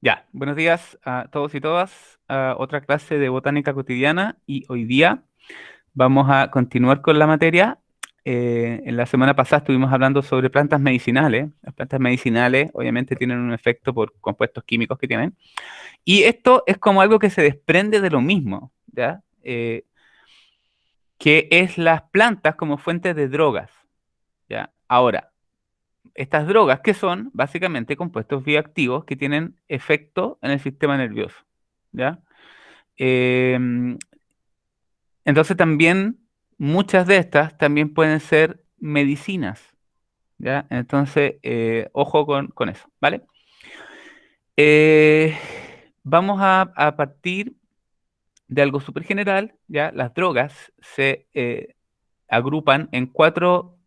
Ya, buenos días a todos y todas. A otra clase de botánica cotidiana y hoy día vamos a continuar con la materia. En la semana pasada estuvimos hablando sobre plantas medicinales. Las plantas medicinales obviamente tienen un efecto por compuestos químicos que tienen. Y esto es como algo que se desprende de lo mismo, ¿ya? Que es las plantas como fuentes de drogas, ¿ya? Ahora, estas drogas que son básicamente compuestos bioactivos que tienen efecto en el sistema nervioso, ¿ya? Em, entonces también muchas de estas también pueden ser medicinas, ¿ya? Entonces, ojo con eso, ¿vale? Eh, vamos a partir de algo súper general, ¿ya? Las drogas se agrupan en cuatro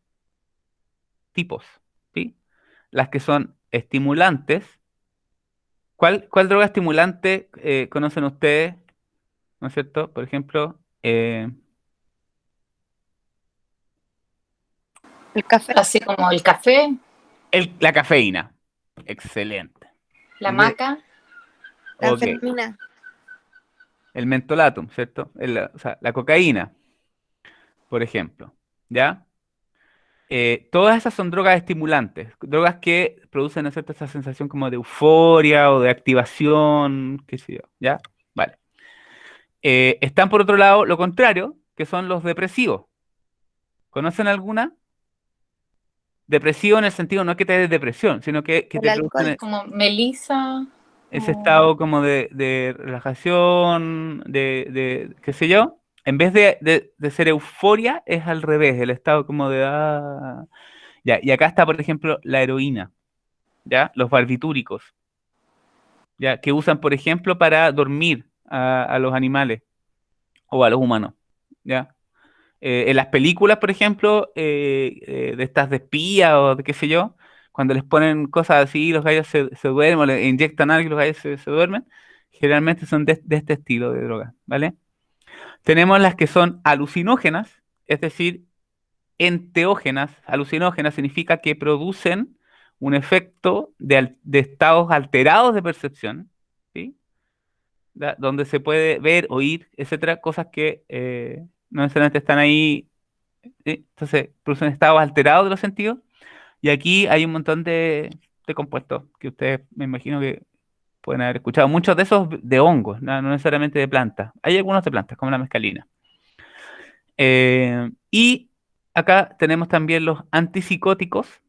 tipos, ¿sí? Las que son estimulantes. ¿Cuál droga estimulante conocen ustedes? ¿No es cierto? Por ejemplo, El café, Así como el café, la cafeína. Excelente. la ¿Y maca. la ok, anfetamina, el mentolatum, ¿cierto? O sea, la cocaína, por ejemplo. ¿Ya? Todas esas son drogas estimulantes, drogas que producen, ¿no es cierto?, esa sensación como de euforia o de activación, qué sé yo, ¿ya? Vale. Están por otro lado lo contrario, que son los depresivos. ¿Conocen alguna? Depresivo en el sentido no que te dé depresión, sino que el te alcohol. producen Como melisa. ese estado como de relajación, qué sé yo. En vez de ser euforia, es al revés, el estado como de... Ya, y acá está, por ejemplo, la heroína, ¿ya? Los barbitúricos, ¿ya? Que usan, por ejemplo, para dormir a los animales o a los humanos, ¿ya? En las películas, por ejemplo, de estas de espía o de qué sé yo, cuando les ponen cosas así, los gallos se duermen, o le inyectan algo y los gallos se duermen, generalmente son de este estilo de droga, ¿vale? Tenemos las que son alucinógenas, es decir, enteógenas. Alucinógenas significa que producen un efecto de estados alterados de percepción, ¿sí? Donde se puede ver, oír, etcétera, cosas que no necesariamente están ahí. ¿Sí? Entonces, producen estados alterados de los sentidos. Y aquí hay un montón de compuestos que ustedes me imagino que pueden haber escuchado. Muchos de esos de hongos, no necesariamente de plantas. Hay algunos de plantas, como la mescalina. Y acá tenemos también los antipsicóticos,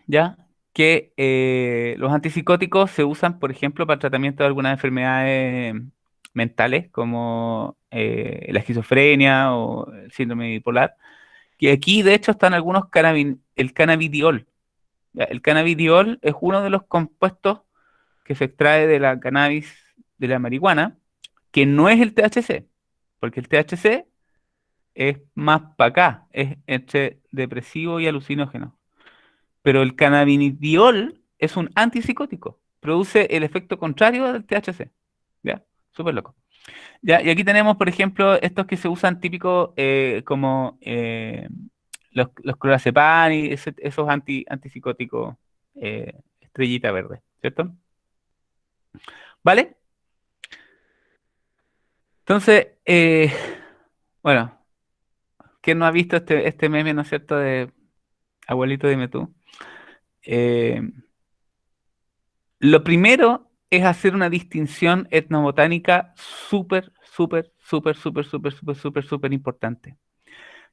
¿ya? Que los antipsicóticos se usan, por ejemplo, para el tratamiento de algunas enfermedades mentales, como la esquizofrenia o el síndrome bipolar. Que aquí, de hecho, están algunos el cannabidiol. ¿Ya? El cannabidiol es uno de los compuestos que se extrae de la cannabis, de la marihuana, que no es el THC, porque el THC es más para acá, es entre depresivo y alucinógeno. Pero el cannabidiol es un antipsicótico, produce el efecto contrario del THC. ¿Ya? Súper loco. Ya, y aquí tenemos, por ejemplo, estos que se usan típicos como los clonazepam y esos antipsicóticos estrellita verde, ¿cierto? ¿Vale? Entonces, bueno, ¿quién no ha visto este meme, ¿no es cierto?, de abuelito, dime tú. Eh, lo primero es hacer una distinción etnobotánica súper, súper, súper, súper, súper, súper, súper, súper importante,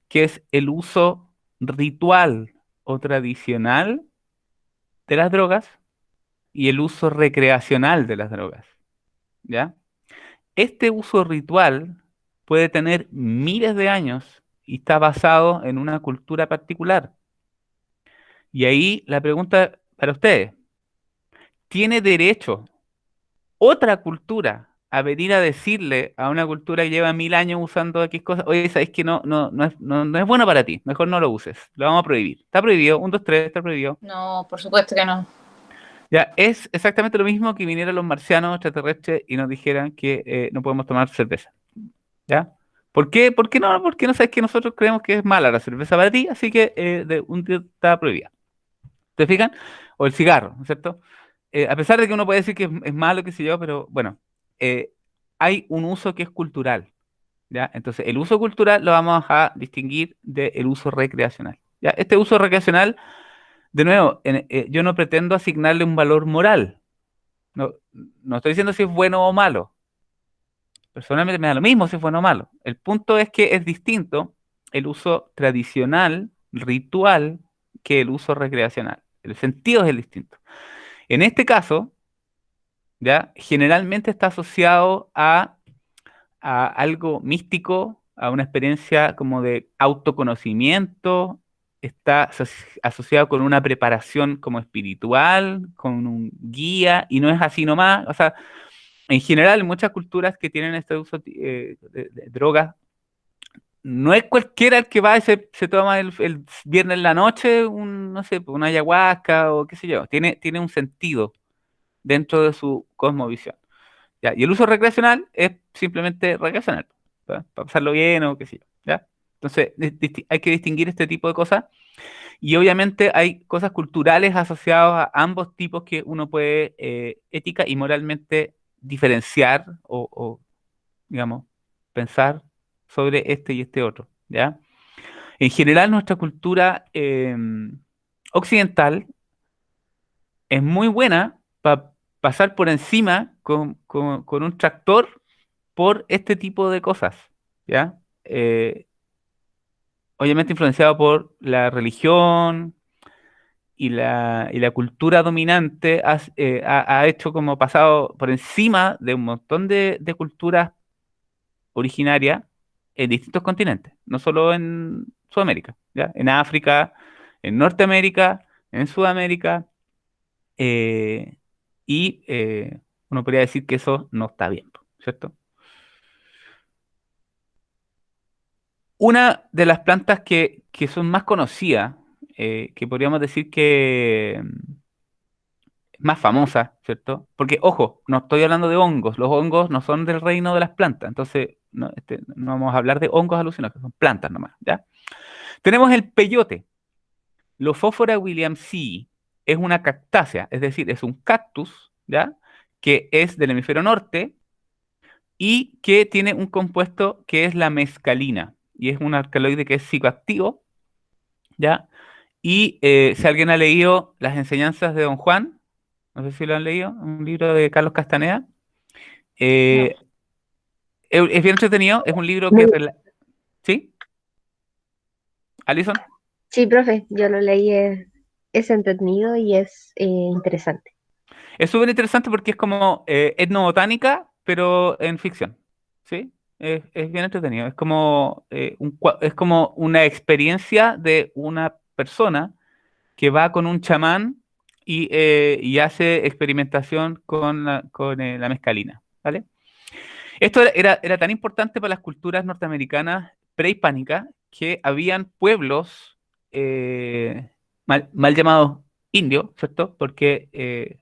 que es el uso ritual o tradicional de las drogas y el uso recreacional de las drogas, ¿ya? Este uso ritual puede tener miles de años y está basado en una cultura particular. Y ahí la pregunta para ustedes, ¿tiene derecho otra cultura a venir a decirle a una cultura que lleva 1000 años usando X cosas, oye, sabes que no es bueno para ti, mejor no lo uses, lo vamos a prohibir? Está prohibido, un, dos, tres, está prohibido. No, por supuesto que no. Ya, es exactamente lo mismo que vinieran los marcianos extraterrestres y nos dijeran que no podemos tomar cerveza, ¿ya? ¿Por qué? ¿Por qué no? Porque no sabes que nosotros creemos que es mala la cerveza para ti, así que de un día está prohibida. ¿Te fijan? O el cigarro, ¿no es cierto? a pesar de que uno puede decir que es malo, qué sé yo, pero bueno, eh, hay un uso que es cultural, ¿ya? Entonces, el uso cultural lo vamos a distinguir del uso recreacional, ¿ya? Este uso recreacional, de nuevo, yo no pretendo asignarle un valor moral, no, no estoy diciendo si es bueno o malo, personalmente me da lo mismo si es bueno o malo. El punto es que es distinto el uso tradicional, ritual, que el uso recreacional. El sentido es el distinto. En este caso, ¿ya? Generalmente está asociado a algo místico, a una experiencia como de autoconocimiento, está asociado con una preparación como espiritual, con un guía, y no es así nomás. O sea, en general, muchas culturas que tienen este uso de drogas, no es cualquiera el que va y se toma el viernes en la noche, no sé, una ayahuasca o qué sé yo. Tiene un sentido dentro de su cosmovisión. ¿Ya? Y el uso recreacional es simplemente recreacional, ¿ya? Para pasarlo bien o qué sé yo, ¿ya? Entonces, hay que distinguir este tipo de cosas y obviamente hay cosas culturales asociadas a ambos tipos que uno puede ética y moralmente diferenciar digamos, pensar sobre este y este otro, ¿ya? En general, nuestra cultura occidental es muy buena para pasar por encima con un tractor por este tipo de cosas, ¿ya? Obviamente influenciado por la religión y la cultura dominante ha hecho como pasado por encima de un montón de culturas originarias en distintos continentes, no solo en Sudamérica, ¿ya? En África, en Norteamérica, en Sudamérica, eh, uno podría decir que eso no está bien, ¿cierto? Una de las plantas que son más conocidas, que podríamos decir que es más famosa, ¿cierto? Porque, ojo, no estoy hablando de hongos, los hongos no son del reino de las plantas, entonces no, no vamos a hablar de hongos alucinógenos, son plantas nomás, ¿ya? Tenemos el peyote, Lophophora williamsii, es una cactácea, es decir, es un cactus, ¿ya? Que es del hemisferio norte y que tiene un compuesto que es la mescalina, y es un alcaloide que es psicoactivo, ¿ya? Y si alguien ha leído las enseñanzas de Don Juan, no sé si lo han leído, un libro de Carlos Castaneda, No. eh, es bien entretenido, es un libro que... Muy- ¿Sí? ¿Alison? sí, profe, yo lo leí, es entretenido y es interesante. Es súper interesante porque es como etnobotánica, pero en ficción, ¿sí? Es bien entretenido, es como, es como una experiencia de una persona que va con un chamán y hace experimentación con la mescalina, ¿vale? Esto era tan importante para las culturas norteamericanas prehispánicas que habían pueblos mal llamados indios, ¿cierto? Porque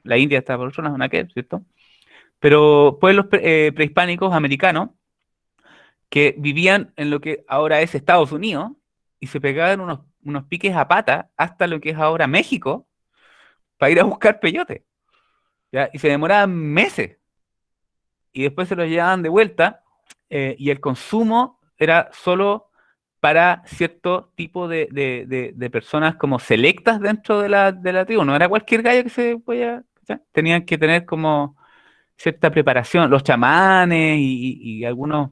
la India está por otro lado, ¿no? ¿Cierto? Pero pueblos prehispánicos americanos que vivían en lo que ahora es Estados Unidos y se pegaban unos piques a pata hasta lo que es ahora México para ir a buscar peyote, ¿ya? Y se demoraban meses y después se los llevaban de vuelta y el consumo era solo para cierto tipo de personas como selectas dentro de la tribu, no era cualquier gallo que se podía, ¿cachai? Tenían que tener como cierta preparación, los chamanes y algunas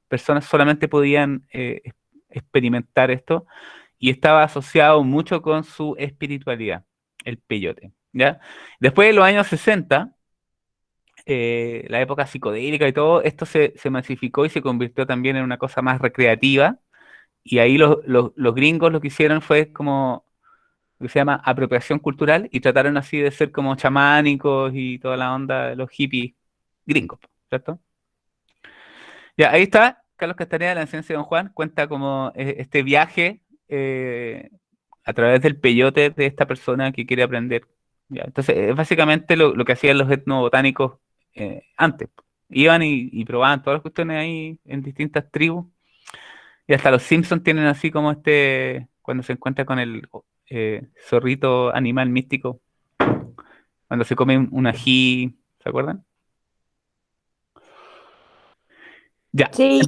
personas solamente podían experimentar esto y estaba asociado mucho con su espiritualidad, el peyote, ¿ya? Después de los años 60 la época psicodélica y todo, esto se masificó y se convirtió también en una cosa más recreativa. Y ahí los gringos lo que hicieron fue como lo que se llama apropiación cultural y trataron así de ser como chamánicos y toda la onda de los hippies gringos, ¿cierto? Ya, ahí está, Carlos Castaneda, la enseñanza de Don Juan, cuenta como este viaje eh, a través del peyote de esta persona que quiere aprender. Ya, entonces, es básicamente lo que hacían los etnobotánicos antes. Iban y probaban todas las cuestiones ahí en distintas tribus. Y hasta los Simpsons tienen así como cuando se encuentra con el zorrito animal místico, cuando se come un ají, ¿se acuerdan? Ya. Sí,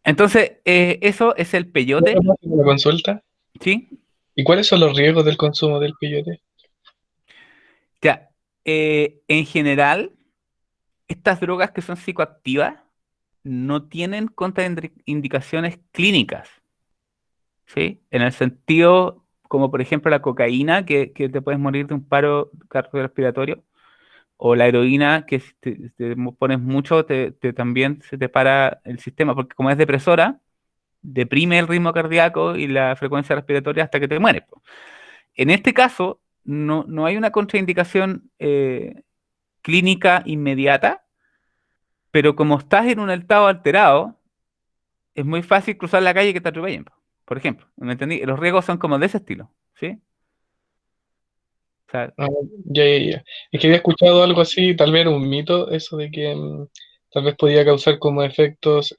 Entonces, eso es el peyote, ¿Puedo hacer una consulta? ¿sí? ¿Y cuáles son los riesgos del consumo del peyote? Ya. En general, estas drogas que son psicoactivas no tienen contraindicaciones clínicas, ¿sí? En el sentido, como por ejemplo la cocaína, que te puedes morir de un paro cardiorrespiratorio, o la heroína, que si te pones mucho, también se te para el sistema, porque como es depresora, deprime el ritmo cardíaco y la frecuencia respiratoria hasta que te mueres, po. En este caso, no hay una contraindicación clínica inmediata, pero como estás en un estado alterado, es muy fácil cruzar la calle y que te atropellen, po, por ejemplo. ¿Me entendí? Los riesgos son como de ese estilo, ¿sí? O sea, Ah, ya. Es que había escuchado algo así, tal vez era un mito, eso de que tal vez podía causar como efectos.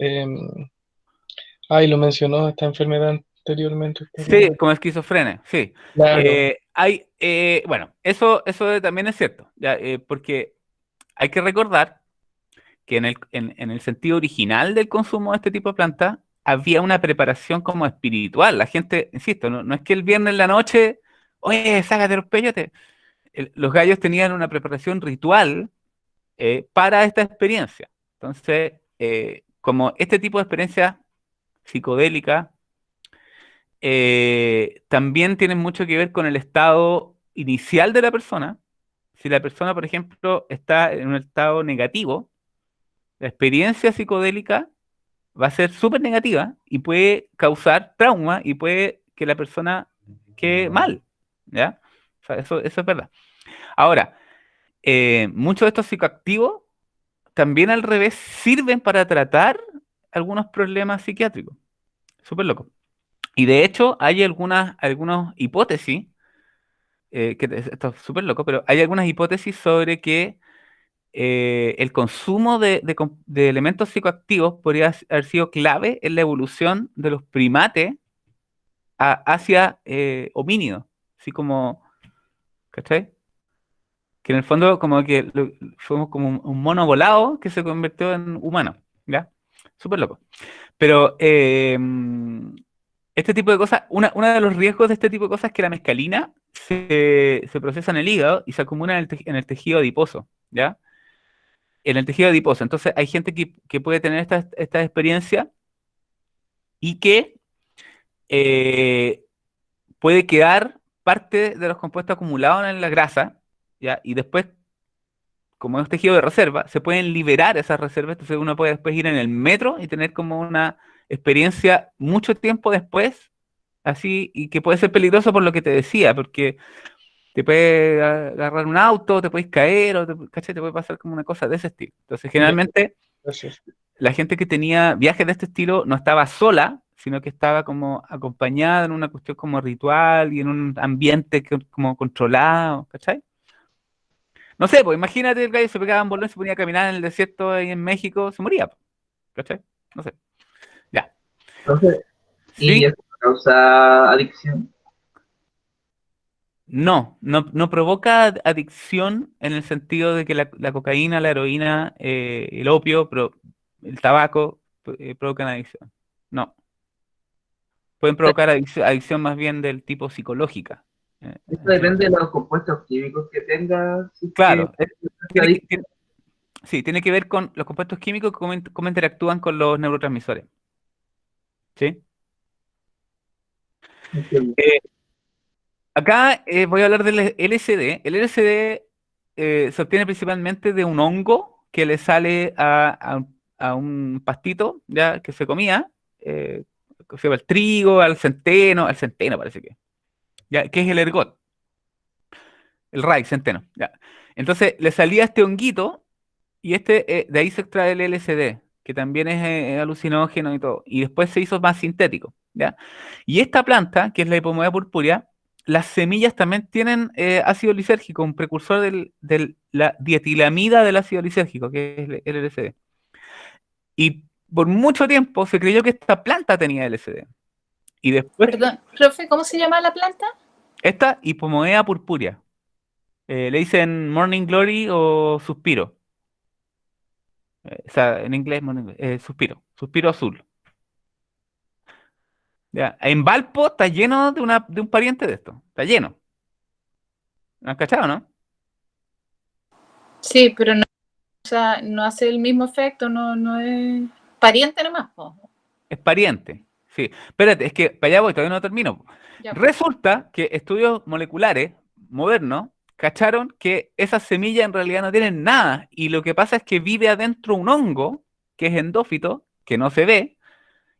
Lo mencionó esta enfermedad anteriormente. sí, como esquizofrenia, sí. Claro. Bueno, eso también es cierto, ya, porque hay que recordar que en el sentido original del consumo de este tipo de plantas había una preparación como espiritual. La gente, insisto, no es que el viernes en la noche, oye, sácate los peyotes. Los gallos tenían una preparación ritual para esta experiencia. Entonces, como este tipo de experiencia psicodélica también tienen mucho que ver con el estado inicial de la persona. Si la persona, por ejemplo, está en un estado negativo, la experiencia psicodélica va a ser súper negativa y puede causar trauma y puede que la persona quede mal, ¿ya? O sea, eso es verdad. Ahora, muchos de estos psicoactivos también al revés sirven para tratar algunos problemas psiquiátricos. Súper loco. Y de hecho hay algunas hipótesis, esto es súper loco, pero hay algunas hipótesis sobre que el consumo de elementos psicoactivos podría haber sido clave en la evolución de los primates hacia homínidos, así como, ¿cachai? Que en el fondo como que fuimos como un mono volado que se convirtió en humano, ¿ya? Súper loco. Pero este tipo de cosas, uno de los riesgos de este tipo de cosas es que la mescalina se procesa en el hígado y se acumula en el tejido adiposo, ¿ya? En el tejido adiposo. Entonces hay gente que puede tener esta experiencia y que eh, puede quedar parte de los compuestos acumulados en la grasa, ¿ya? Y después, como es tejido de reserva, se pueden liberar esas reservas, entonces uno puede después ir en el metro y tener como una experiencia mucho tiempo después, así, y que puede ser peligroso por lo que te decía, porque te puede agarrar un auto, te puedes caer, ¿cachai? Te puede pasar como una cosa de ese estilo. Entonces, Ya, generalmente, gracias. la gente que tenía viajes de este estilo no estaba sola, sino que estaba como acompañada en una cuestión como ritual y en un ambiente como controlado, ¿cachai? No sé, pues imagínate el gallo se pegaba en bolón, se ponía a caminar en el desierto ahí en México, se moría, po, ¿cachai? No sé. Ya. Entonces, ¿y Sí, eso causa adicción? no provoca adicción en el sentido de que la cocaína, la heroína, el opio, el tabaco provocan adicción. No, pueden provocar adicción más bien del tipo psicológica. Esto En ese depende de sentido. los compuestos químicos que tenga, si es que Claro, es tiene que, adicto. tiene- sí, tiene que ver con los compuestos químicos, cómo interactúan con los neurotransmisores. ¿Sí? Eh, Acá voy a hablar del LSD. El LSD se obtiene principalmente de un hongo que le sale a un pastito ya que se comía, que se llama el trigo, al centeno parece que es el ergot, el raíz, centeno. Ya. Entonces le salía este honguito y de ahí se extrae el LSD, que también es alucinógeno y todo. Y después se hizo más sintético, ¿ya? Y esta planta, que es la Hipomea purpurea, las semillas también tienen ácido lisérgico, un precursor la dietilamida del ácido lisérgico, que es el LSD. Y por mucho tiempo se creyó que esta planta tenía LSD. Y después, Perdón, profe, ¿cómo se llama la planta? esta Hipomea purpurea. Le dicen Morning Glory o Suspiro. O sea, en inglés, Suspiro. Suspiro azul. Ya. En Valpo está lleno de un pariente de esto. Está lleno. ¿Lo han cachado, no? Sí, pero no, o sea, no hace el mismo efecto, no es pariente nomás, po. Es pariente. Sí. Espérate, es que para allá voy, todavía no termino. Ya, pues. Resulta que estudios moleculares modernos cacharon que esas semillas en realidad no tienen nada. Y lo que pasa es que vive adentro un hongo, que es endófito, que no se ve.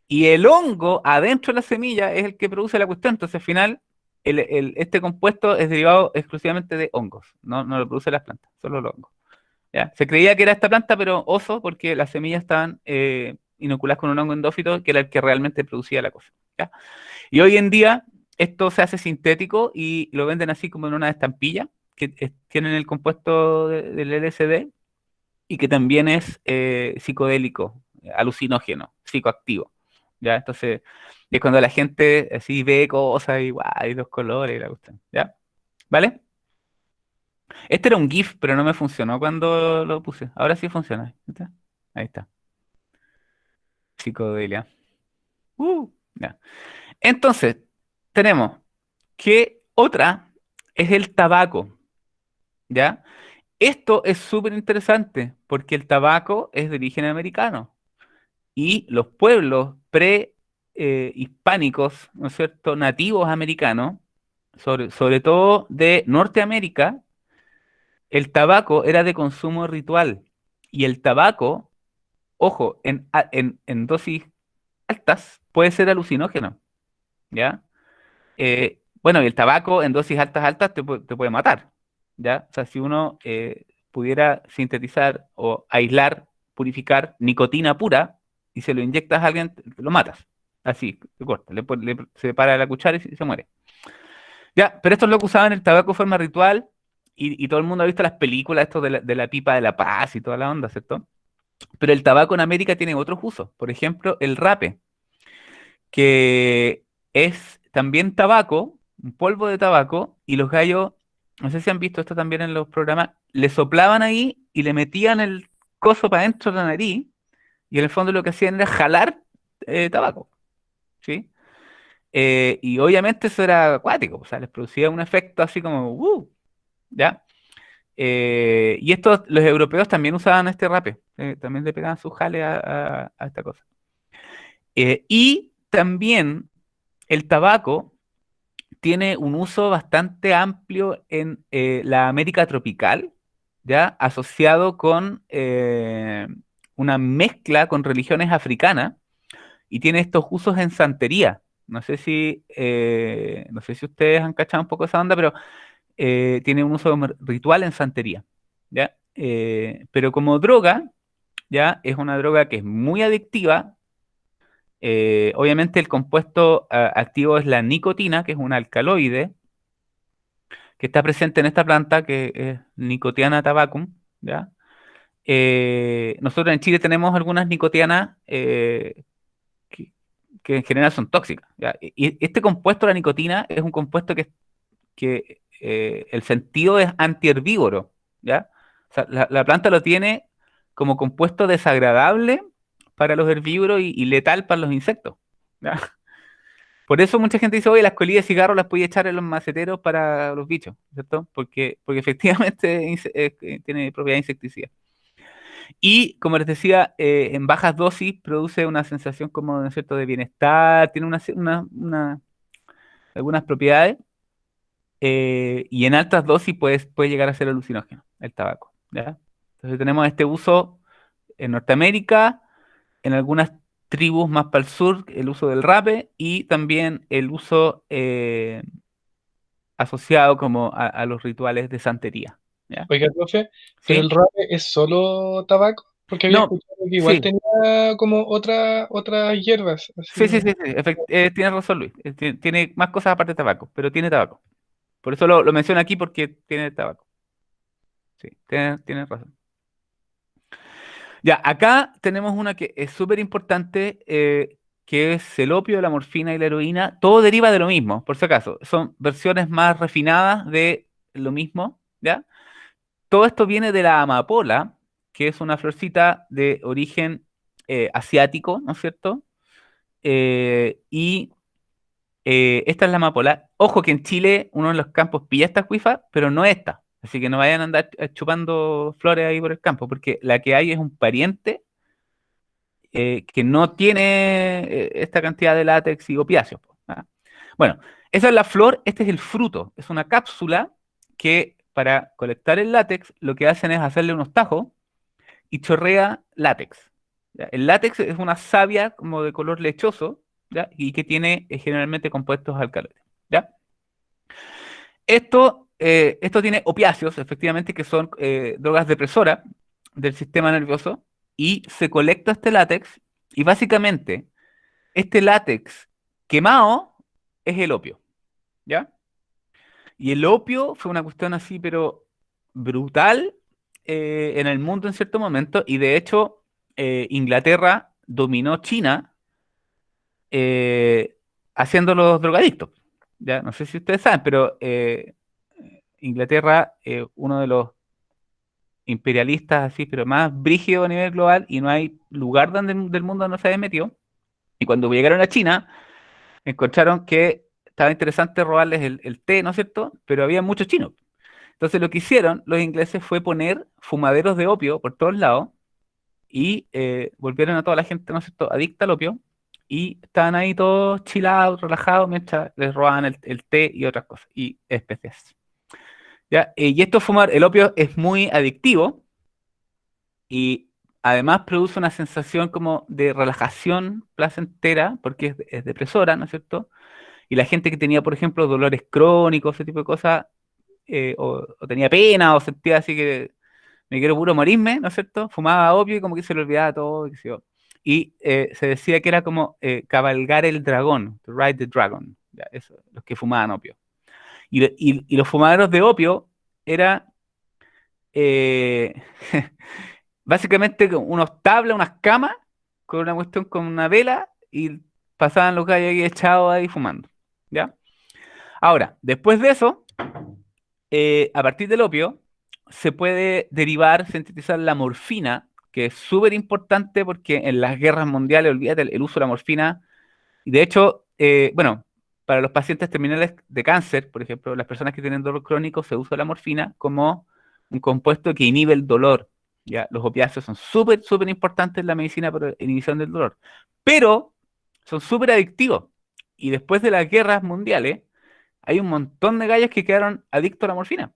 Y el hongo adentro de la semilla es el que produce la cuestión. Entonces, al final, este compuesto es derivado exclusivamente de hongos. No lo producen las plantas, solo los hongos. ¿Ya? Se creía que era esta planta, pero oso, porque las semillas estaban inoculadas con un hongo endófito, que era el que realmente producía la cosa. ¿Ya? Y hoy en día, esto se hace sintético y lo venden así como en una estampilla, que tienen el compuesto del LSD y que también es psicodélico, alucinógeno, psicoactivo. ¿Ya? Entonces, es cuando la gente así ve cosas y, guau, y los colores y la cuestión. ¿Ya? ¿Vale? Este era un GIF, pero no me funcionó cuando lo puse. Ahora sí funciona. ¿Está? Ahí está. Psicodelia. Ya. Entonces, tenemos que otra es el tabaco. ¿Ya? Esto es súper interesante porque el tabaco es de origen americano y los pueblos pre-hispánicos, ¿no es cierto?, nativos americanos, sobre todo de Norteamérica, el tabaco era de consumo ritual y el tabaco, ojo, en dosis altas puede ser alucinógeno, ¿ya? Bueno, y el tabaco en dosis altas te puede matar, ¿ya? O sea, si uno pudiera sintetizar o aislar, purificar nicotina pura y se lo inyectas a alguien, lo matas. Así, te corta, se para la cuchara y se muere. Ya, pero estos locos usaban el tabaco de forma ritual y todo el mundo ha visto las películas, esto de la pipa de la paz y toda la onda, ¿cierto? Pero el tabaco en América tiene otros usos. Por ejemplo, el rape, que es también tabaco, un polvo de tabaco, y los gallos, no sé si han visto esto también en los programas, le soplaban ahí y le metían el coso para dentro de la nariz, y en el fondo lo que hacían era jalar tabaco, ¿sí? Y obviamente eso era acuático, o sea, les producía un efecto así como, ¿ya? Y estos, los europeos también usaban este rape, también le pegaban su jale a esta cosa. Y también el tabaco tiene un uso bastante amplio en la América tropical, ¿ya? Asociado con una mezcla con religiones africanas y tiene estos usos en santería. No sé si ustedes han cachado un poco esa onda, pero tiene un uso ritual en santería, ¿ya? Pero como droga, ¿ya? Es una droga que es muy adictiva. Obviamente el compuesto activo es la nicotina, que es un alcaloide, que está presente en esta planta, que es Nicotiana tabacum, ¿ya? Nosotros en Chile tenemos algunas nicotianas que, que en general son tóxicas, ¿ya? Y este compuesto, la nicotina, es un compuesto que el sentido es antiherbívoro, ¿ya? O sea, la planta lo tiene como compuesto desagradable para los herbívoros y letal para los insectos, ¿ya? Por eso mucha gente dice, oye, las colillas de cigarro las puedes echar en los maceteros para los bichos, ¿cierto? Porque efectivamente tiene propiedad insecticida. Y como les decía, en bajas dosis produce una sensación como, ¿no es cierto?, de bienestar, tiene algunas propiedades, y en altas dosis puede llegar a ser alucinógeno el tabaco, ¿ya? Entonces tenemos este uso en Norteamérica, en algunas tribus más para el sur, el uso del rape y también el uso asociado como a los rituales de santería, ¿ya? Oiga, profe, pero ¿Sí? el rape es solo tabaco, porque había No, escuchado que igual sí, tenía como otras hierbas, sí, sí, así. sí, sí, tienes razón, Luis. Tiene más cosas aparte de tabaco, pero tiene tabaco. Por eso lo menciono aquí porque tiene tabaco. Sí, tienes razón. Ya, acá tenemos una que es súper importante, que es el opio, la morfina y la heroína. Todo deriva de lo mismo, por si acaso. Son versiones más refinadas de lo mismo, ¿ya? Todo esto viene de la amapola, que es una florcita de origen asiático, ¿no es cierto? Y esta es la amapola. Ojo que en Chile uno de los campos pilla esta cuifa, pero no esta. Así que no vayan a andar chupando flores ahí por el campo, porque la que hay es un pariente que no tiene esta cantidad de látex y opiáceos, po, ¿ah? Bueno, esa es la flor, este es el fruto. Es una cápsula que para colectar el látex lo que hacen es hacerle unos tajos y chorrea látex. ¿Ya? El látex es una savia como de color lechoso, ¿ya? Y que tiene generalmente compuestos alcaloides. ¿Ya? Esto tiene opiáceos, efectivamente, que son drogas depresoras del sistema nervioso, y se colecta este látex, y básicamente este látex quemado es el opio, ¿ya? Y el opio fue una cuestión así, pero brutal en el mundo en cierto momento, y de hecho Inglaterra dominó China haciendo los drogadictos. Ya, no sé si ustedes saben, pero Inglaterra, uno de los imperialistas así, pero más brígido a nivel global, y no hay lugar del mundo donde no se haya metido. Y cuando llegaron a China, encontraron que estaba interesante robarles el té, ¿no es cierto? Pero había muchos chinos. Entonces lo que hicieron los ingleses fue poner fumaderos de opio por todos lados y volvieron a toda la gente, ¿no es cierto?, adicta al opio, y estaban ahí todos chilados, relajados, mientras les robaban el té y otras cosas, y especias. ¿Ya? Y esto fumar, el opio es muy adictivo y además produce una sensación como de relajación placentera, porque es depresora, ¿no es cierto? Y la gente que tenía, por ejemplo, dolores crónicos, ese tipo de cosas, o tenía pena, o sentía así que me quiero puro morirme, ¿no es cierto? Fumaba opio y como que se le olvidaba todo, qué sé yo. Y se decía que era como cabalgar el dragón, to ride the dragon, ya, eso, los que fumaban opio. Y los fumadores de opio era eh, básicamente unos tablas, unas camas, con una cuestión con una vela, y pasaban los gallos ahí echados ahí fumando, ¿ya? Ahora, después de eso, a partir del opio, se puede derivar, sintetizar la morfina, que es súper importante porque en las guerras mundiales, olvídate, el uso de la morfina, y de hecho, bueno, para los pacientes terminales de cáncer, por ejemplo, las personas que tienen dolor crónico, se usa la morfina como un compuesto que inhibe el dolor. ¿Ya? Los opiáceos son súper, súper importantes en la medicina para la inhibición del dolor, pero son súper adictivos. Y después de las guerras mundiales, hay un montón de gallos que quedaron adictos a la morfina.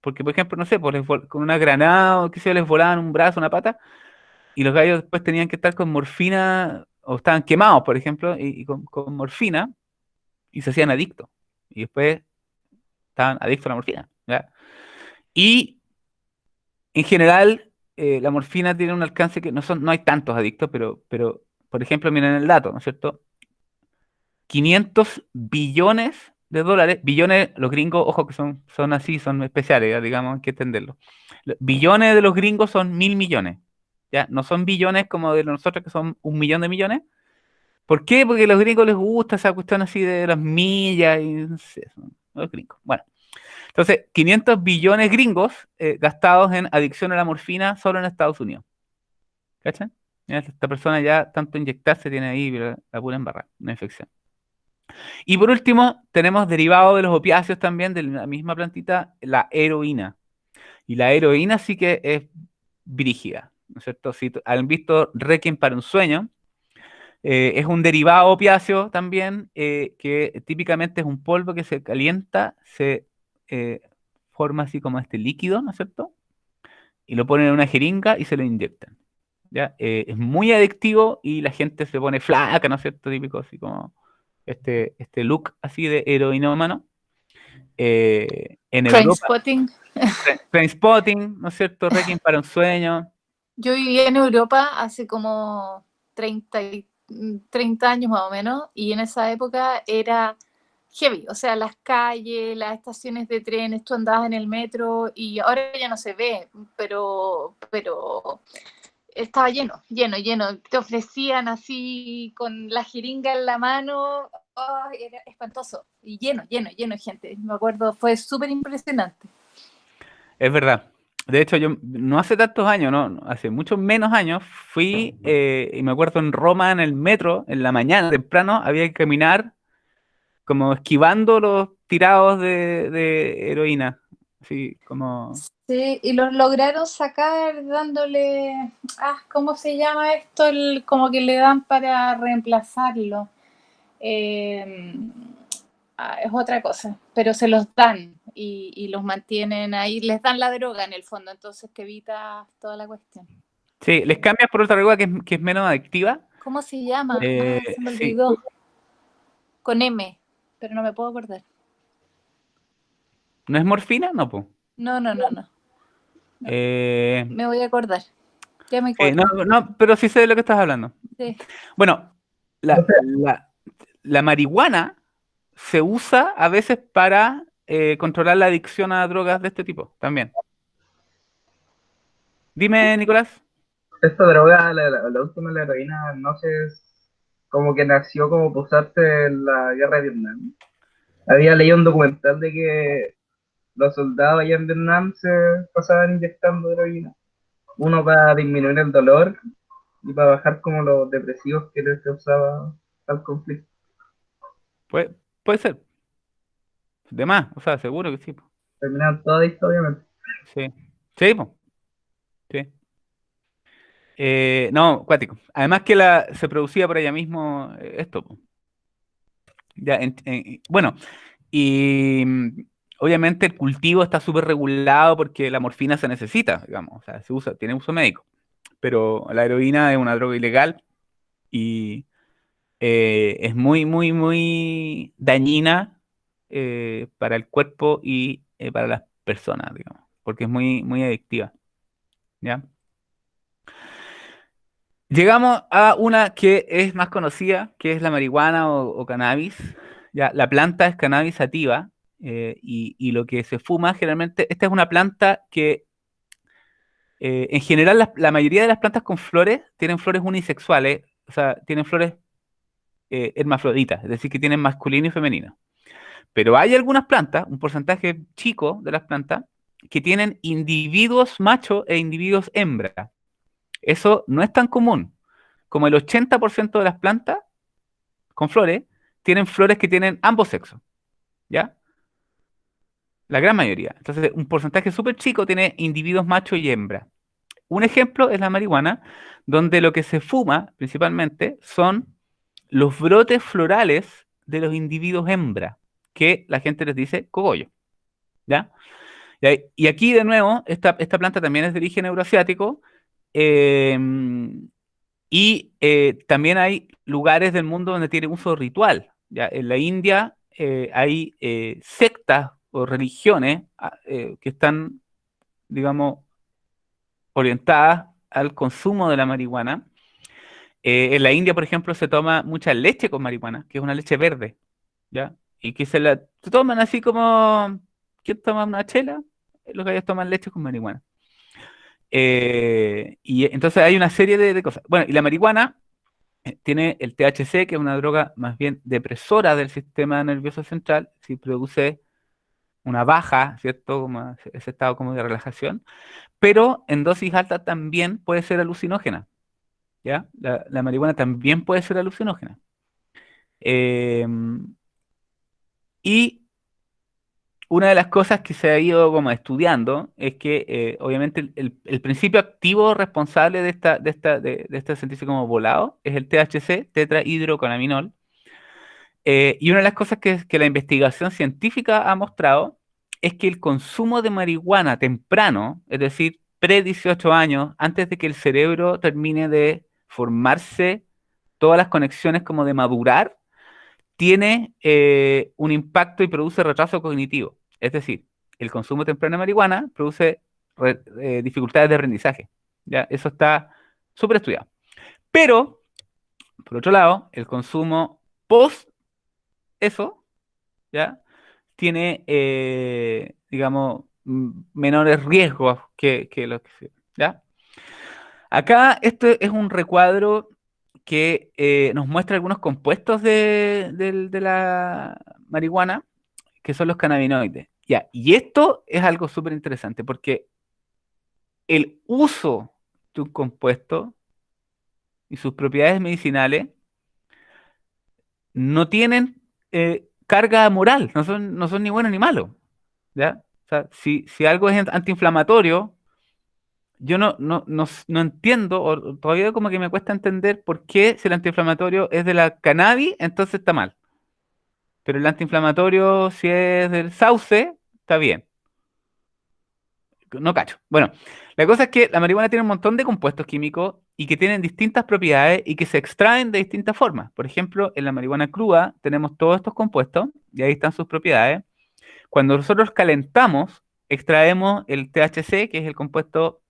Porque, por ejemplo, no sé, pues con una granada o qué sé yo, les volaban un brazo, una pata, y los gallos después tenían que estar con morfina, o estaban quemados, por ejemplo, y con morfina, y se hacían adictos. Y después estaban adictos a la morfina, ¿ya? Y en general, la morfina tiene un alcance que no hay tantos adictos, pero por ejemplo, miren el dato, ¿no es cierto? 500 billones de dólares, billones, los gringos, ojo que son así, son especiales, ya, digamos, hay que entenderlo. Billones de los gringos son 1.000 millones, ¿ya? No son billones como de nosotros que son 1 millón de millones. ¿Por qué? Porque a los gringos les gusta esa cuestión así de las millas y no sé, son los gringos. Bueno, entonces, 500 billones gringos gastados en adicción a la morfina solo en Estados Unidos. ¿Cachan? Ya, esta persona ya tanto inyectarse tiene ahí la pura embarrada, una infección. Y por último, tenemos derivado de los opiáceos también, de la misma plantita, la heroína. Y la heroína sí que es brígida, ¿no es cierto? Si han visto Requiem para un sueño, es un derivado opiáceo también, que típicamente es un polvo que se calienta, se forma así como este líquido, ¿no es cierto? Y lo ponen en una jeringa y se lo inyectan. ¿Ya? Es muy adictivo y la gente se pone flaca, ¿no es cierto? Típico, así como este look así de heroinómano. En Europa, Trainspotting. Trainspotting, ¿no es cierto? Requiem para un sueño. Yo viví en Europa hace como 30 años más o menos, y en esa época era heavy, o sea, las calles, las estaciones de trenes, tú andabas en el metro, y ahora ya no se ve, pero estaba lleno, lleno, lleno. Te ofrecían así con la jeringa en la mano, oh, era espantoso, y lleno, lleno, lleno de gente. Me acuerdo, fue súper impresionante. Es verdad. De hecho, yo no hace tantos años, no, hace muchos menos años, fui, y me acuerdo en Roma, en el metro, en la mañana, temprano, había que caminar como esquivando los tirados de heroína. Así como... Sí, y los lograron sacar dándole, ¿cómo se llama esto? Como que le dan para reemplazarlo. Eh, es otra cosa, pero se los dan y los mantienen ahí, les dan la droga en el fondo, entonces te evita toda la cuestión. Sí, les cambias por otra droga que es menos adictiva. ¿Cómo se llama? Se me Sí. olvidó. Con M, pero no me puedo acordar. ¿No es morfina? No, pues. No. Eh, Me voy a acordar. Ya me sí, acuerdo. no, pero sí sé de lo que estás hablando. Sí. Bueno, la marihuana se usa a veces para controlar la adicción a drogas de este tipo también. Dime, Nicolás. Esta droga, la última, la heroína, no sé, como que nació como por usarse en la guerra de Vietnam. Había leído un documental de que los soldados allá en Vietnam se pasaban inyectando heroína. Uno para disminuir el dolor y para bajar como los depresivos que les causaba al conflicto. Puede ser. De más, o sea, seguro que sí, po. Terminaban todos adictos, obviamente. Sí. Sí, po. Sí. No, cuático. Además que se producía por allá mismo esto, po. Ya, bueno, y obviamente el cultivo está súper regulado porque la morfina se necesita, digamos, o sea, se usa, tiene uso médico, pero la heroína es una droga ilegal y es muy, muy, muy dañina para el cuerpo y para las personas, digamos, porque es muy, muy adictiva, ¿ya? Llegamos a una que es más conocida, que es la marihuana o cannabis. Ya, la planta es cannabis sativa y lo que se fuma generalmente, esta es una planta que en general la mayoría de las plantas con flores tienen flores unisexuales, o sea, tienen flores hermafroditas, es decir, que tienen masculino y femenino. Pero hay algunas plantas, un porcentaje chico de las plantas, que tienen individuos macho e individuos hembra. Eso no es tan común. Como el 80% de las plantas con flores tienen flores que tienen ambos sexos, ¿ya? La gran mayoría. Entonces, un porcentaje súper chico tiene individuos macho y hembra. Un ejemplo es la marihuana, donde lo que se fuma principalmente son los brotes florales de los individuos hembra, que la gente les dice cogollo, ¿ya? Y aquí de nuevo, esta planta también es de origen euroasiático, eh, y también hay lugares del mundo donde tiene uso ritual. ¿Ya? En la India hay sectas o religiones que están, digamos, orientadas al consumo de la marihuana. En la India, por ejemplo, se toma mucha leche con marihuana, que es una leche verde, ¿ya? Y que se toman así como, ¿quién toma una chela? Los gallos toman leche con marihuana. Y entonces hay una serie de cosas. Bueno, y la marihuana tiene el THC, que es una droga más bien depresora del sistema nervioso central, si produce una baja, ¿cierto? Como ese estado como de relajación, pero en dosis altas también puede ser alucinógena, ¿ya? La marihuana también puede ser alucinógena. Eh, y una de las cosas que se ha ido como estudiando es que obviamente el principio activo responsable de este sentirse como volado es el THC, tetrahidrocannabinol. Y una de las cosas que la investigación científica ha mostrado es que el consumo de marihuana temprano, es decir, pre 18 años, antes de que el cerebro termine de formarse todas las conexiones como de madurar, tiene un impacto y produce retraso cognitivo. Es decir, el consumo temprano de marihuana produce dificultades de aprendizaje. ¿Ya? Eso está súper estudiado. Pero, por otro lado, el consumo post eso, ¿ya? Tiene, digamos, menores riesgos que los que ¿ya? Acá este es un recuadro que nos muestra algunos compuestos de la marihuana, que son los cannabinoides. Ya, y esto es algo súper interesante porque el uso de un compuesto y sus propiedades medicinales no tienen carga moral, no son ni buenos ni malos, ¿ya? O sea, si algo es antiinflamatorio, yo no entiendo, o todavía como que me cuesta entender por qué si el antiinflamatorio es de la cannabis, entonces está mal. Pero el antiinflamatorio, si es del sauce, está bien. No cacho. Bueno, la cosa es que la marihuana tiene un montón de compuestos químicos y que tienen distintas propiedades y que se extraen de distintas formas. Por ejemplo, en la marihuana cruda tenemos todos estos compuestos y ahí están sus propiedades. Cuando nosotros calentamos, extraemos el THC, que es el compuesto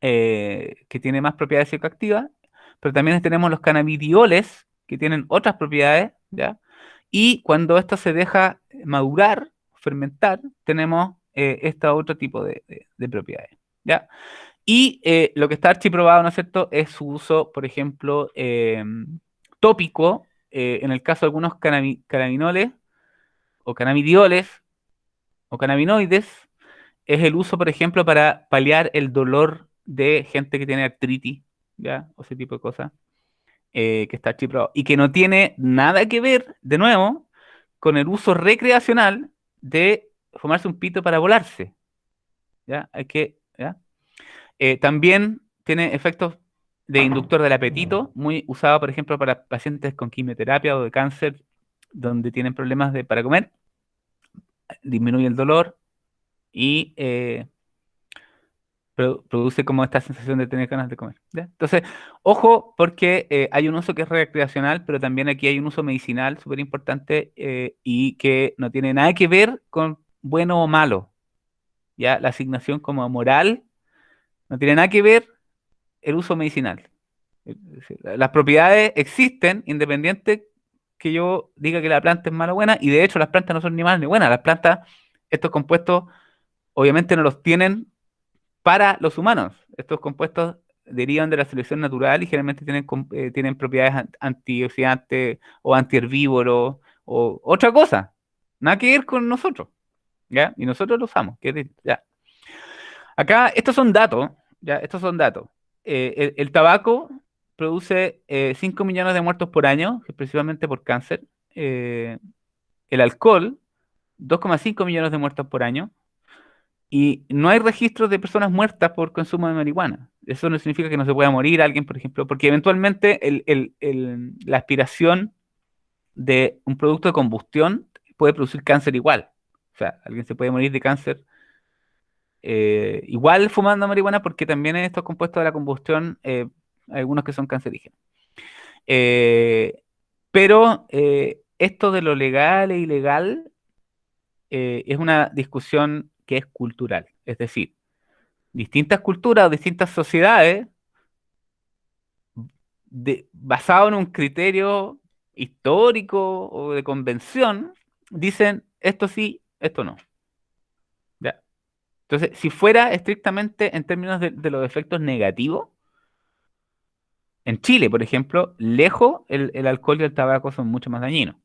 que tiene más propiedades psicoactivas, pero también tenemos los cannabidioles, que tienen otras propiedades, ¿ya? Y cuando esto se deja madurar, fermentar, tenemos este otro tipo de propiedades, ¿ya? Y lo que está archiprobado, ¿no es cierto?, es su uso, por ejemplo, tópico, en el caso de algunos cannabinoles o cannabidioles o cannabinoides, es el uso, por ejemplo, para paliar el dolor de gente que tiene artritis, ¿ya? O ese tipo de cosas, que está archiprobado. Y que no tiene nada que ver, de nuevo, con el uso recreacional de fumarse un pito para volarse, ¿ya? ¿Ya? También tiene efectos de inductor del apetito, muy usado, por ejemplo, para pacientes con quimioterapia o de cáncer, donde tienen problemas para comer, disminuye el dolor y produce como esta sensación de tener ganas de comer, ¿ya? Entonces, ojo, porque hay un uso que es recreacional, pero también aquí hay un uso medicinal súper importante y que no tiene nada que ver con bueno o malo, ¿ya? La asignación como moral no tiene nada que ver el uso medicinal. Es decir, las propiedades existen independiente que yo diga que la planta es mala o buena, y de hecho las plantas no son ni malas ni buenas. Las plantas, estos compuestos, obviamente no los tienen para los humanos. Estos compuestos derivan de la selección natural y generalmente tienen propiedades antioxidantes o antiherbívoros o otra cosa. Nada que ver con nosotros, ¿ya? Y nosotros lo usamos, ¿ya? Acá, estos son datos, ¿ya? Estos son datos. El tabaco produce 5 millones de muertos por año, principalmente por cáncer. Eh, el alcohol, 2,5 millones de muertos por año. Y no hay registros de personas muertas por consumo de marihuana. Eso no significa que no se pueda morir alguien, por ejemplo, porque eventualmente la aspiración de un producto de combustión puede producir cáncer igual. O sea, alguien se puede morir de cáncer igual fumando marihuana porque también en estos compuestos de la combustión hay algunos que son cancerígenos. Pero esto de lo legal e ilegal es una discusión que es cultural. Es decir, distintas culturas o distintas sociedades, basado en un criterio histórico o de convención, dicen esto sí, esto no. ¿Ya? Entonces, si fuera estrictamente en términos de los efectos negativos, en Chile, por ejemplo, lejos el alcohol y el tabaco son mucho más dañinos.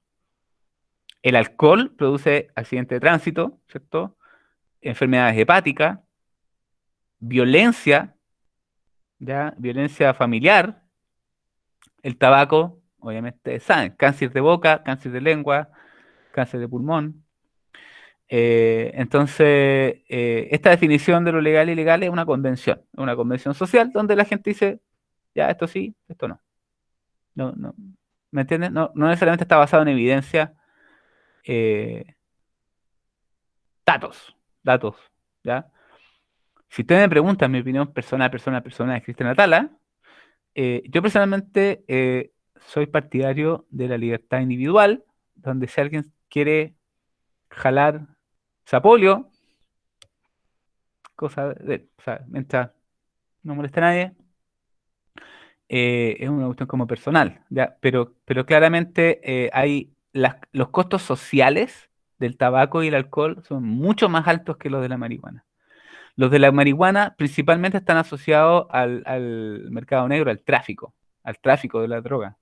El alcohol produce accidentes de tránsito, ¿cierto? Enfermedades hepáticas, violencia, ¿ya? Violencia familiar. El tabaco, obviamente, saben, cáncer de boca, cáncer de lengua, cáncer de pulmón. Entonces, esta definición de lo legal y ilegal es una convención social donde la gente dice, ya, esto sí, esto no. No, no, ¿me entiendes? No necesariamente está basado en evidencia, eh, datos, ¿ya? Si usted me pregunta mi opinión persona de Cristian Atala, yo personalmente soy partidario de la libertad individual, donde si alguien quiere jalar sapolio, o sea, mientras no moleste a nadie, es una cuestión como personal, ¿ya? Pero claramente hay los costos sociales del tabaco y el alcohol son mucho más altos que los de la marihuana. Los de la marihuana principalmente están asociados al mercado negro, al tráfico de la droga.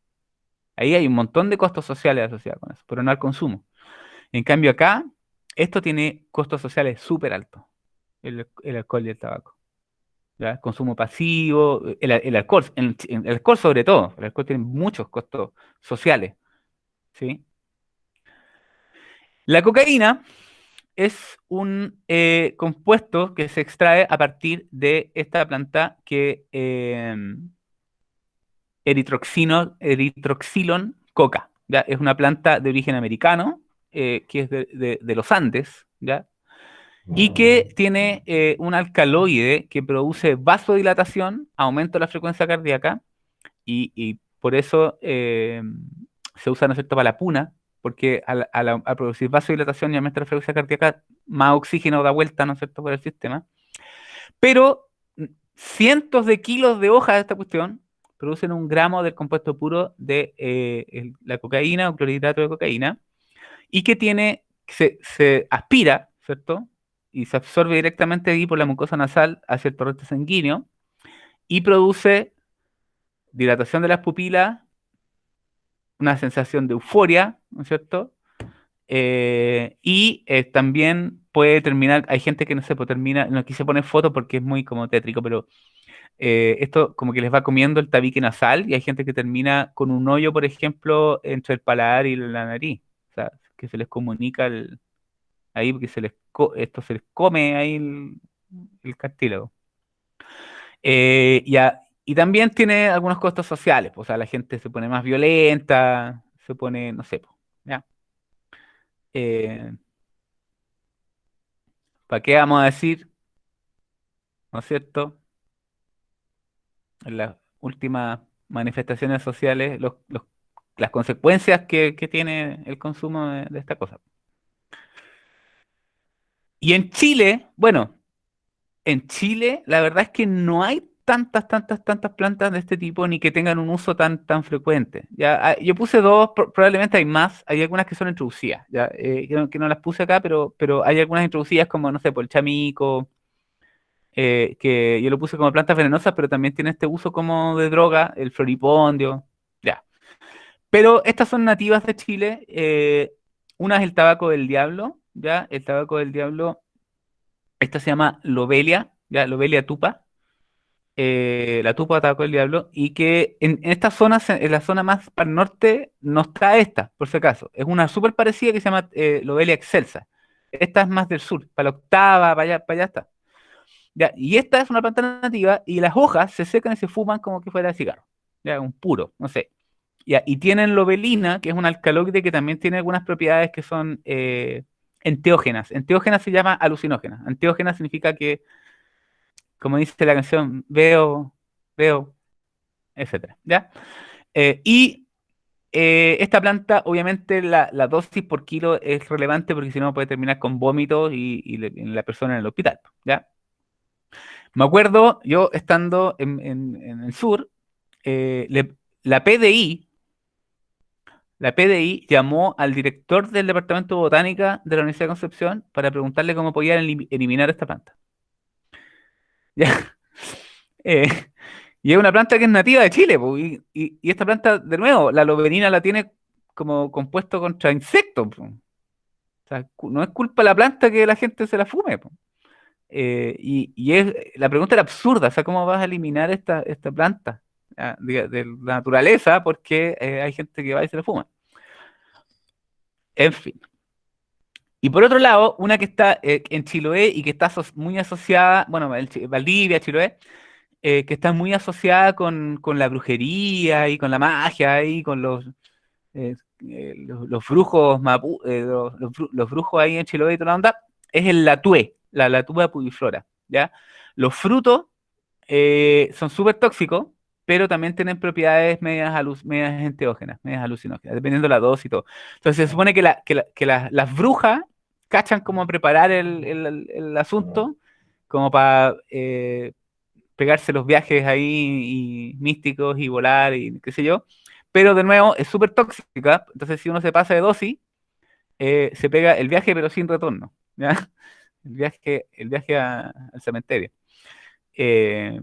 Ahí hay un montón de costos sociales asociados con eso, pero no al consumo. En cambio acá esto tiene costos sociales súper altos, el alcohol y el tabaco. ¿Ya? Consumo pasivo, el alcohol, el alcohol sobre todo, el alcohol tiene muchos costos sociales, ¿sí? La cocaína es un compuesto que se extrae a partir de esta planta que eritroxilon coca, ¿ya? Es una planta de origen americano, que es de los Andes, ¿ya? Y que tiene un alcaloide que produce vasodilatación, aumento de la frecuencia cardíaca, y por eso se usa, ¿no es cierto?, para la puna, porque al producir vasodilatación y aumento de la frecuencia cardíaca, más oxígeno da vuelta, ¿no es cierto?, por el sistema. Pero cientos de kilos de hojas de esta cuestión producen 1 gramo del compuesto puro de la cocaína o clorhidrato de cocaína, y que se aspira, ¿cierto? Y se absorbe directamente ahí por la mucosa nasal hacia el torrente sanguíneo y produce dilatación de las pupilas, una sensación de euforia, ¿no es cierto? Y también puede terminar, hay gente que no se termina, no quise poner foto porque es muy como tétrico, pero esto como que les va comiendo el tabique nasal y hay gente que termina con un hoyo, por ejemplo, entre el paladar y la nariz. O sea, que se les comunica ahí porque esto se les come ahí el cartílago. Y también tiene algunos costos sociales, pues, o sea, la gente se pone más violenta, se pone, no sé, pues, ¿ya? Eh, ¿Para qué vamos a decir, no es cierto? En las últimas manifestaciones sociales, las consecuencias que tiene el consumo de esta cosa. Y en Chile, bueno, en Chile la verdad es que no hay tantas plantas de este tipo ni que tengan un uso tan frecuente. Ya, yo puse dos, probablemente hay más, hay algunas que son introducidas, ya, que no las puse acá, pero hay algunas introducidas como, no sé, por el chamico, que yo lo puse como plantas venenosas, pero también tiene este uso como de droga, el floripondio, ya. Pero estas son nativas de Chile. Una es el tabaco del diablo, ya, el tabaco del diablo, esta se llama lobelia, ya, lobelia tupa, la tupa tabaco del diablo, y que en estas zonas, en la zona más para el norte, no está esta, por si acaso. Es una súper parecida que se llama lobelia excelsa. Esta es más del sur, para la octava, para allá está. Ya, y esta es una planta nativa y las hojas se secan y se fuman como que fuera de cigarro. Ya, un puro, no sé. Ya, y tienen lobelina, que es un alcaloide que también tiene algunas propiedades que son enteógenas. Enteógenas se llama alucinógenas. Enteógenas significa que, como dice la canción, veo, etcétera. ¿Ya? Y esta planta, obviamente, la dosis por kilo es relevante porque si no puede terminar con vómitos y la persona en el hospital. ¿Ya? Me acuerdo, yo estando en el sur, eh, le- la PDI, la PDI llamó al director del Departamento de Botánica de la Universidad de Concepción para preguntarle cómo podían eliminar esta planta. ¿Ya? Eh, y es una planta que es nativa de Chile, po, y esta planta, de nuevo, la lobenina la tiene como compuesto contra insectos, po. O sea, no es culpa de la planta que la gente se la fume, po. La pregunta era absurda, o sea, ¿cómo vas a eliminar esta planta, de la naturaleza porque hay gente que va y se la fuma? En fin. Y por otro lado, una que está en Chiloé y que está muy asociada, bueno, Valdivia, Chiloé, que está muy asociada con la brujería y con la magia y con los brujos los brujos ahí en Chiloé y toda la onda, es el latúe, la latúa pudiflora, ¿ya? Los frutos son súper tóxicos, pero también tienen propiedades medias enteógenas, medias alucinógenas, dependiendo de la dosis y todo. Entonces se supone que las brujas cachan cómo preparar el asunto, como para pegarse los viajes ahí y místicos y volar y qué sé yo. Pero de nuevo es súper tóxica, entonces si uno se pasa de dosis, se pega el viaje pero sin retorno, ¿ya? El viaje al cementerio. Eh,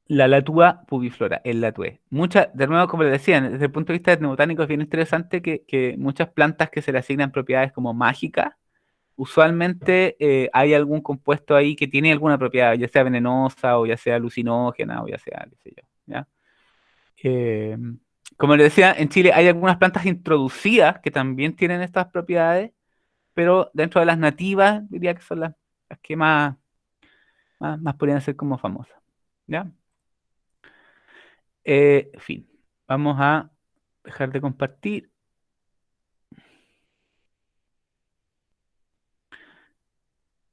la latúa pubiflora, el latúe. De nuevo, como les decía, desde el punto de vista etnobotánico es bien interesante que muchas plantas que se le asignan propiedades como mágicas usualmente hay algún compuesto ahí que tiene alguna propiedad, ya sea venenosa o ya sea alucinógena o ya sea, qué sé yo, ¿ya? Eh, Como le decía, en Chile hay algunas plantas introducidas que también tienen estas propiedades, pero dentro de las nativas diría que son las que más podrían ser como famosas, ¿ya? Fin, vamos a dejar de compartir.